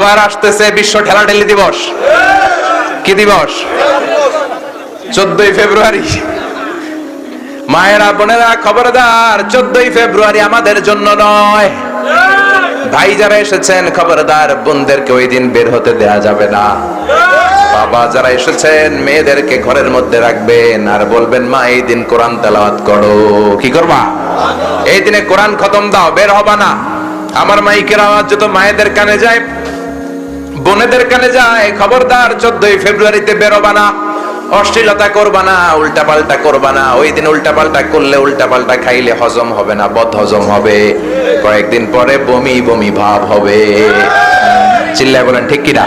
আবার আসতেছে বিশ্ব ঠেলাঠেলি দিবস। কি দিবস? 14ই ফেব্রুয়ারি। মায়েরা বোনেরা খবরদার, 14ই ফেব্রুয়ারি আমাদের জন্য নয়। ভাই যারা এসেছেন খবরদার, বোনদেরকে ওই দিন বের হতে দেয়া যাবে না। বাবা যারা এসেছেন মেয়েদেরকে ঘরের মধ্যে রাখবেন আর বলবেন মা এই দিন কোরআন তেলাওয়াত করো। কি করবা? এই দিনে কোরআন খতম দাও, বের হবা না। আমার মাইকের আওয়াজ যত মায়েদের কানে যায়, বোনেদের কানে যায়, খবরদার 14ই ফেব্রুয়ারিতে বের হবা না, অশ্লীলতা করবা না, উল্টাপাল্টা করবা না। ওই দিন উল্টাপাল্টা করলে, উল্টাপাল্টা খাইলে হজম হবে না, বদ হজম হবে, কয়েকদিন পরে বমি বমি ভাব হবে। চিল্লায় বলেন ঠিক কিনা?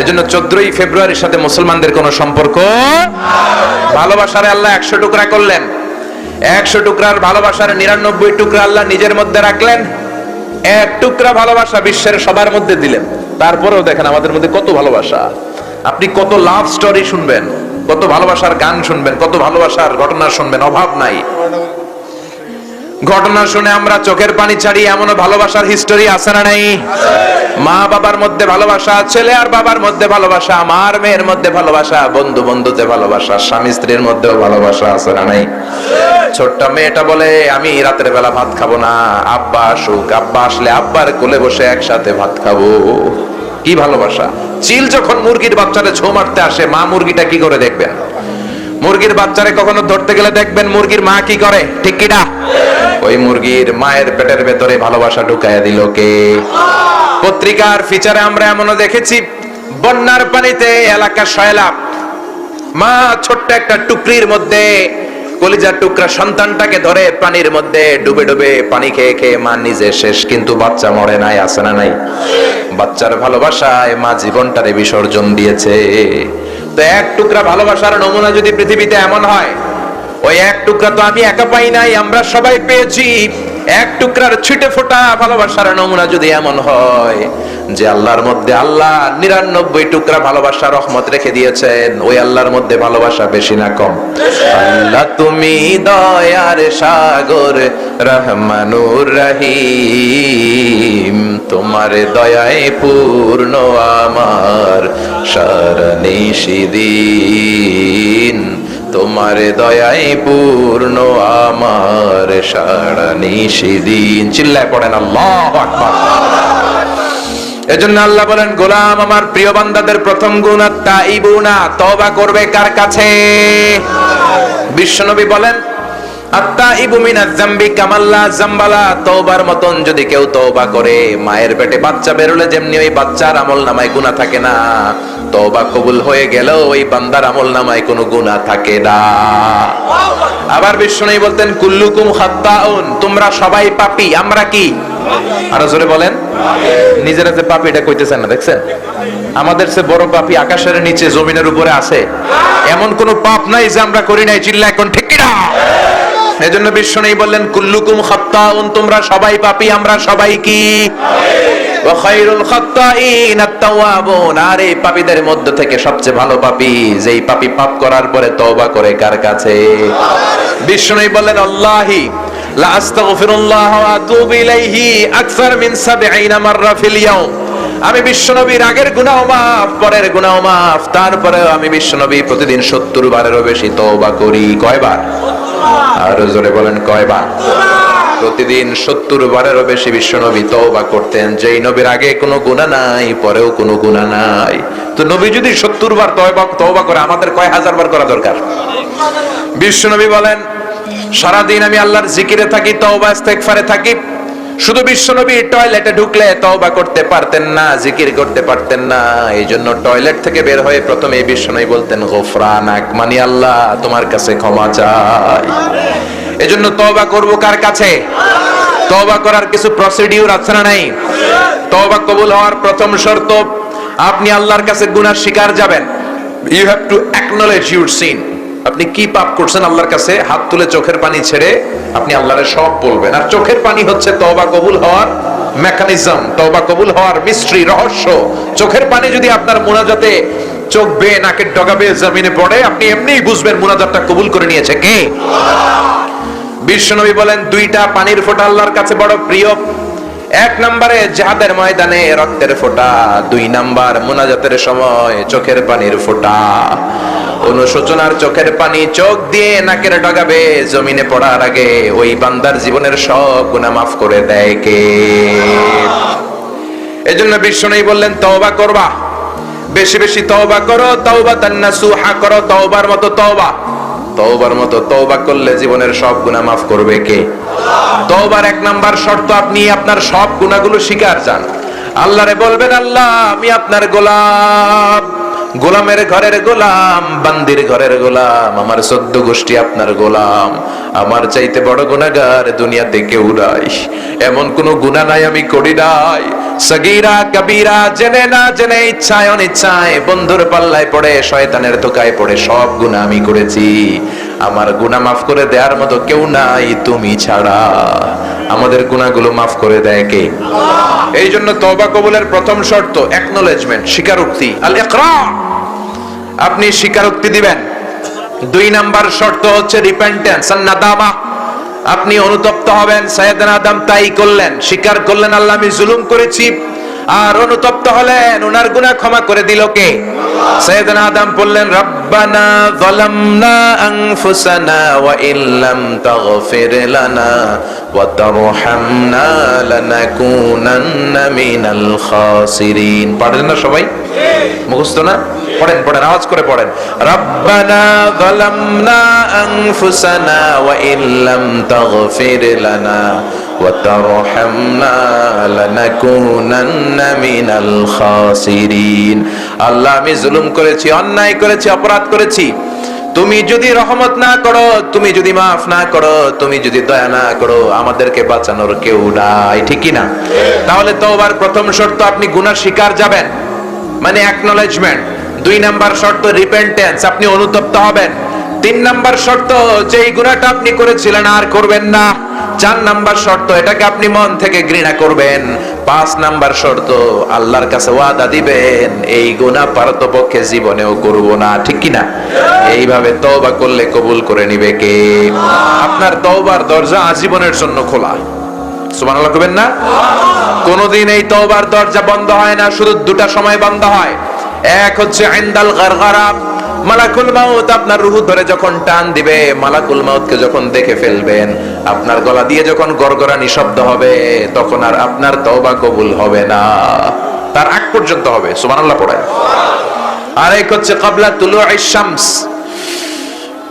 এজন্য 14ই ফেব্রুয়ারির সাথে মুসলমানদের কোনো সম্পর্ক। ভালোবাসারে আল্লাহ 100 টুকরা করলেন, 100 টুকরার ভালোবাসার 99 টুকরা আল্লাহ নিজের মধ্যে রাখলেন, 1 টুকরা ভালোবাসা বিশ্বের সবার মধ্যে দিলেন। তারপরেও দেখেন আমাদের মধ্যে কত ভালোবাসা। আপনি কত লাভ স্টোরি শুনবেন, কত ভালোবাসার গান শুনবেন, কত ভালোবাসার ঘটনা শুনবেন, অভাব নাই। ঘটনা শুনে আমরা চোখের পানি ছাড়ি, এমনও ভালোবাসার হিস্টোরি আছে না নাই? মা বাবার মধ্যে ভালোবাসা, ছেলে আর বাবার মধ্যে ভালোবাসা, মার মেয়ের মধ্যে ভালোবাসা, বন্ধু বন্ধুতে ভালোবাসা, স্বামী স্ত্রীর মধ্যেও ভালোবাসা আছে না নাই? ছোট্ট মেয়েটা বলে আমি রাতের বেলা ভাত খাবো না, আব্বা আসুক, আব্বা আসলে আব্বার কোলে বসে একসাথে ভাত খাবো। কি ভালোবাসা! চিল যখন মুরগির বাচ্চারে ছো মারতে আসে, মা মুরগিটা কি করে দেখবেন? মুরগির বাচ্চারে কখনো ধরতে গেলে দেখবেন মুরগির মা কি করে, ঠিক কি না? ওই মুরগির মায়ের পেটের ভেতরে ভালোবাসা ঢুকাইয়া দিল কে? পত্রিকার ফিচারে আমরা এমনও দেখেছি, বন্যার পানিতে এলাকা সয়লাভ, মা ছোট্ট একটা টুকরির মধ্যে কলিজার টুকরা সন্তানটাকে ধরে পানির মধ্যে ডুবে ডুবে পানি খেয়ে খেয়ে মা নিজে শেষ, কিন্তু বাচ্চা মরে নাই, আছে না নাই? বাচ্চার ভালোবাসায় মা জীবনটারে বিসর্জন দিয়েছে। তো 1 টুকরা ভালোবাসার নমুনা যদি পৃথিবীতে এমন হয়, ওই 1 টুকরা তো আমি একা পাই নাই, আমরা সবাই পেয়েছি। 1 টুকরার ছিটে ফোটা ভালোবাসার নমুনা যদি এমন হয় যে আল্লাহর মধ্যে আল্লাহ 99 টুকরা ভালোবাসা রহমত রেখে দিয়েছেন, ওই আল্লাহর মধ্যে ভালোবাসা বেশি না কম? আল্লাহ তুমি দয়ার সাগর রহমানুর রহিম, তোমার দয়ায় পূর্ণ আমার সারা নিশিদিন, তোমার দয়ায় পূর্ণ আমার সারা নিশিদিন। চিল্লায় পড়েন আল্লাহু আকবার। এজন্য আল্লাহ বলেন, গোলাম আমার প্রিয় বান্দাদের প্রথম গুণ আত-তাইবুনা, তওবা করবে কার কাছে? বিশ্বনবী বলেন, আত-তাইবু মিনাজ যামবি কামাল্লা যামবালা, তওবার মতন যদি কেউ তওবা করে, মায়ের পেটে বাচ্চা বেরোলে যেমনি ওই বাচ্চার আমলনামায় গুনাহ থাকে না, তওবা কবুল হয়ে গেলেও ওই বান্দার আমলনামায় কোনো গুনাহ থাকে না। আবার বিশ্বনবী বলতেন, কুল্লুকুম খাত্তাউন, তোমরা সবাই পাপী। আমরা কি? আরো জোরে বলেন। নিজেরা যে পাপী এটা কইতেছেন না, দেখছেন? আমাদের চেয়ে বড় পাপী আকাশের নিচে জমিনের উপরে আছে, এমন কোন পাপ নাই যে আমরা করি নাই। চিল্লা এখন ঠিক কিনা? এজন্য বিশ্বনবী বললেন, কুল্লুকুম খাত্তাউন, তোমরা সবাই পাপী, আমরা সবাই কি? ওয়া খায়রুল খাত্তাইন আত-তাওয়াবুন, আর এই পাপীদের মধ্য থেকে সবচেয়ে ভালো পাপী যেই পাপী পাপ করার পরে তওবা করে কার কাছে? বিশ্বনবী বললেন, আল্লাহি লা আস্তাগফিরুল্লাহ ওয়া আতুবু ইলাইহি আকসার মিন 70 মাররা ফিল ইয়াউম, আমি বিশ্বনবীর আগের গুনাহ মাফ, পরের গুনাহ মাফ, তারপরেও আমি বিশ্বনবী প্রতিদিন 70 বারেরও বেশি তওবা করি। কয়বার? আর জোরে বলেন কয়বার? প্রতিদিন 70 বারেরও বেশি বিশ্বনবী তওবা করতেন। যেই নবীর আগে কোনো গুনাহ নাই, পরেও কোনো গুনাহ নাই, তো নবী যদি 70 বার তওবা করে, আমাদের কয় হাজার বার করা দরকার? বিশ্বনবী বলেন, সারাদিন আমি আল্লাহর জিকিরে থাকি, তওবা ইস্তেগফারে থাকি। শুধু বিশ্বনবী টয়লেটে ঢুকলে তওবা করতে পারতেন না, জিকির করতে পারতেন না। এইজন্য টয়লেট থেকে বের হয়ে প্রথমে বিশ্বনবী বলতেন, গফরানাক, মানে আল্লাহ তোমার কাছে ক্ষমা চাই। এজন্য তওবা করব কার কাছে? তওবা করার কিছু প্রসিডিউর আছে না নাই? তওবা কবুল হওয়ার প্রথম শর্ত, আপনি আল্লাহর কাছে গুনাহ স্বীকার যাবেন। You have to acknowledge your sin. আপনি কি পাপ করছেন আল্লাহর কাছে হাত তুলে চোখের পানি ছেড়ে আপনি আল্লাহরে সব বলবেন। আর চোখের পানি হচ্ছে তওবা কবুল হওয়ার মেকানিজম, তওবা কবুল হওয়ার মিস্ট্রি, রহস্য। চোখের পানি যদি আপনার মুনাজাতে চোখ বেয়ে নাকের ডগা বেয়ে জমিনে পড়ে, আপনি এমনিই বুঝবেন মুনাজাতটা কবুল করে নিয়েছে কে? বিশ্বনবী বলেন, 2টা পানির ফোঁটা আল্লাহর কাছে বড় প্রিয়। এক নম্বরে জিহাদের ময়দানে রক্তের ফোঁটা, 2 নাম্বার মুনাজাতের সময় চোখের পানির ফোঁটা। অনুশোচনার চোখের পানি চোখ দিয়ে নাকের ডগাবে জমিনে পড়ার আগে ওই বান্দার জীবনের সব গুনাহ মাফ করে দেয় কে? এজন্য বিশ্বনবী বললেন তওবা করবা, বেশি বেশি তওবা করো, তাওবাতান নাসুহা করো, তওবার মতো তওবা। তওবার মতো তওবা করলে জীবনের সব গুনাহ মাফ করবে কে? তওবার 1 নাম্বার শর্ত, আপনি আপনার সব গুনাহগুলো স্বীকার যান। আল্লাহরে বলবেন, আল্লাহ আমি আপনার গোলাম, গোলামের ঘরের গোলাম, বান্দির ঘরের গোলাম, আমার 14 গোষ্ঠী আপনার গোলাম। আমার চাইতে বড় গুনাহগার দুনিয়াতে কেউ নাই, এমন কোন গুনাহ নাই আমি করি নাই। সগীরা কবিরা, জেনে না জেনে, ইচ্ছায় অনিচ্ছায়, বন্ধুর পাল্লায় পড়ে, শয়তানের ধোকায় পড়ে সব গুনাহ আমি করেছি। আমার গুনাহ মাফ করে দেওয়ার মতো কেউ নাই তুমি ছাড়া। আমাদের গুনাহগুলো মাফ করে দেয় কে? এই জন্য তওবা কবুলের প্রথম শর্ত অ্যাকনলেজমেন্ট, স্বীকারোক্তি, আল ইকরা। আপনি স্বীকারোক্তি দিবেন। 2 নাম্বার শর্ত হচ্ছে রিপেন্টেন্স আর নাদামা। আপনি অনুতপ্ত হবেন। সাইয়েদনা আদম তাই করলেন, স্বীকার করলেন আল্লাহ আমি জুলুম করেছি, আর অনুতপ্ত হলেন। ওনার গুনাহ ক্ষমা করে দিল কে? সাইয়েদনা আদম বললেন রব্বানা যালামনা আনফুসানা ওয়া ইল্লাম তাগফির লানা ওয়া তারহামনা লানাকুনান্না মিনাল খাসিরিন। পারেন না সবাই? মুখস্থ না? পড়েন পড়েন, আওয়াজ করে পড়েন। রব্বানা যালামনা আনফুসানা ওয়া ইল্লাম তাগফির লানা ওয়া তারহামনা লানাকুনান্না মিনাল খাসিরিন। আল্লাহ আমি জুলুম করেছি, অন্যায় করেছি, অপরাধ করেছি। তুমি যদি রহমত না করো, তুমি যদি মাফ না করো, তুমি যদি দয়া না করো, আমাদেরকে বাঁচানোর কেউ নাই। ঠিক কি না? তাহলে তওবার প্রথম শর্ত আপনি গুনাহ স্বীকার যাবেন, মানে অ্যাকনলেজমেন্ট। 2 নাম্বার শর্ত রিপেন্টেন্স, আপনি অনুতপ্ত হবেন। 3 নাম্বার শর্ত যে এই গুনাহটা আপনি করেছিলেন আর করবেন না। 4 নাম্বার শর্ত এটাকে আপনি মন থেকে ঘৃণা করবেন। 5 নাম্বার শর্ত আল্লাহর কাছে ওয়াদা দিবেন এই গুনাহ পারতপক্ষে জীবনেও করব না। ঠিক কি না? এইভাবে তওবা করলে কবুল করে নিবে কে? আপনার তওবার দরজা আজীবনের জন্য খোলা। সুবহানাল্লাহ কইবেন না? কোনদিন এই তওবার দরজা বন্ধ হয় না, শুধু 2টা সময় বন্ধ হয়। এক হচ্ছে ইনদাল গারগারা, মালাকুল মাউত আপনার রূহ ধরে যখন টান দিবে, মালাকুল মাউতকে যখন দেখে ফেলবেন, আপনার গলা দিয়ে যখন গরগরানি শব্দ হবে, তখন আর আপনার তওবা কবুল হবে না, তার আগ পর্যন্ত হবে। সুবহানাল্লাহ পড়েন। আর এক হচ্ছে ক্বাবলা তুলুইশ শামস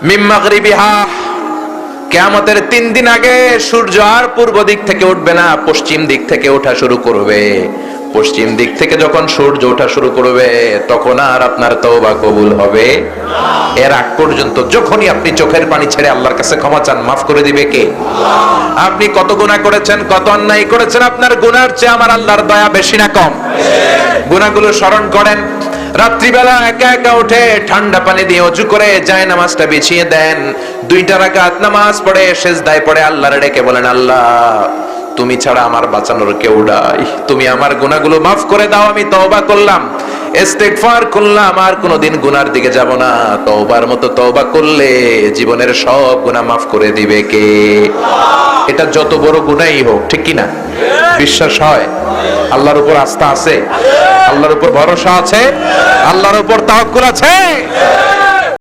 মিন মাগরিবিহা, কিয়ামতের 3 দিন আগে সূর্য আর পূর্ব দিক থেকে উঠবে না, পশ্চিম দিক থেকে ওঠা শুরু করবে। পশ্চিম দিক থেকে যখন সূর্য ওঠা শুরু করবে, তখন আর আপনার তওবা কবুল হবে না। এর আগ পর্যন্ত যখনই আপনি চোখের পানি ছেড়ে আল্লাহর কাছে ক্ষমা চান, মাফ করে দিবে কে? আপনি কত গুনাহ করেছেন, কত অন্যায় করেছেন, আপনার গুনার চেয়ে আমার আল্লাহর দয়া বেশি না কম? গুনাহগুলো স্মরণ করেন। রাত্রিবেলা একা একা উঠে ঠান্ডা পানি দিয়ে ওযু করে জায়নামাজটা বিছিয়ে দেন, 2টা রাকাত নামাজ পড়ে সিজদায় পড়ে আল্লাহরে ডেকে বলেন, আল্লাহ তুমি ছাড়া আমার বাঁচানোর কেউ নাই, তুমি আমার গুনাহগুলো মাফ করে দাও, আমি তওবা করলাম, ইস্তেগফার করলাম, আর কোনোদিন গুনার দিকে যাব না। তওবার মতো তওবা করলে জীবনের সব গুনাহ মাফ করে দিবে কে? এটা যত বড় গুনাহই হোক। ঠিক কি না? বিশ্বাস হয়? আল্লাহর উপর আস্থা আছে? আল্লাহর উপর ভরসা আছে? আল্লাহর উপর তাওয়াক্কুল আছে?